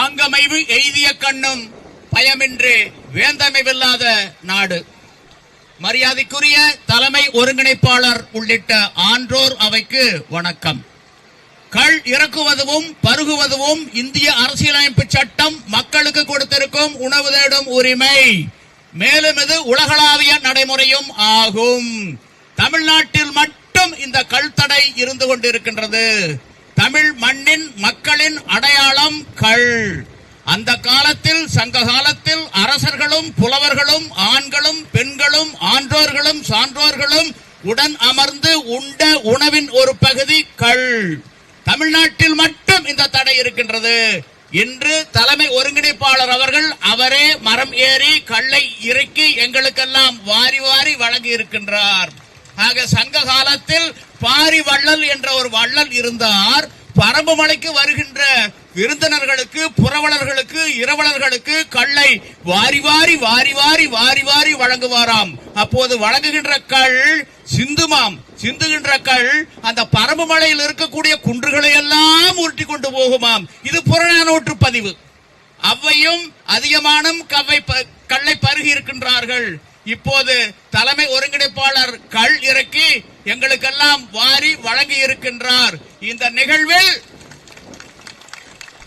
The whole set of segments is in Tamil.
ஆங்கமைவு எய்திய கண்ணும் பயமின்றி வேந்தமைவில்லாத நாடு. மரியாதைக்குரிய தலைமை ஒருங்கிணைப்பாளர் உள்ளிட்ட ஆன்றோர் அவைக்கு வணக்கம். கள் இறக்குவதும் பருகுவதும் இந்திய அரசியலமைப்பு சட்டம் மக்களுக்கு கொடுத்திருக்கும் உணவு தேடும் உரிமை. மேலும் இது உலகளாவிய நடைமுறையும் ஆகும். தமிழ்நாட்டில் மட்டும் இந்த கள் தடை இருந்து கொண்டிருக்கின்றது. தமிழ் மண்ணின் மக்களின் அடையாளம் கள். அந்த காலத்தில் சங்க காலத்தில் அரசர்களும் புலவர்களும் ஆண்களும் பெண்களும் ஆன்றோர்களும் சான்றோர்களும் உடன் அமர்ந்து உண்ட உணவின் ஒரு பகுதி கள். தமிழ்நாட்டில் மட்டும் இந்த தடை இருக்கின்றது. இன்று தலைமை ஒருங்கிணைப்பாளர் அவர்கள் அவரே மரம் ஏறி கல்லை இறக்கி எங்களுக்கெல்லாம் வாரி வாரி வழங்கி இருக்கின்றார். ஆக சங்க காலத்தில் பாரி வள்ளல் என்ற ஒரு வள்ளல் இருந்தார். பரம்புமலைக்கு வருகின்ற விருந்தினர்களுக்கு புரவலர்களுக்கு இரவலர்களுக்கு கல்லை வாரி வாரி வாரி வாரி வாரி வாரி வழங்குவாராம். அப்போது வழங்குகின்ற கள் சிந்துமாம். சிந்துகின்ற கள் அந்த பரம்புமலையில் இருக்கக்கூடிய குன்றுகளை எல்லாம் உருட்டி கொண்டு போகுமாம். இது புறநானூற்று பதிவு. அவ்வையும் அதிகமான கல்லை பருகி இருக்கின்றார்கள். இப்போது தலைமை ஒருங்கிணைப்பாளர் கள் இறக்கி எங்களுக்கெல்லாம் வாரி வழங்கி இருக்கின்றார். இந்த நிகழ்வில்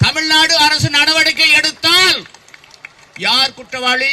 தமிழ்நாடு அரசு நடவடிக்கை எடுத்தால் யார் குற்றவாளி?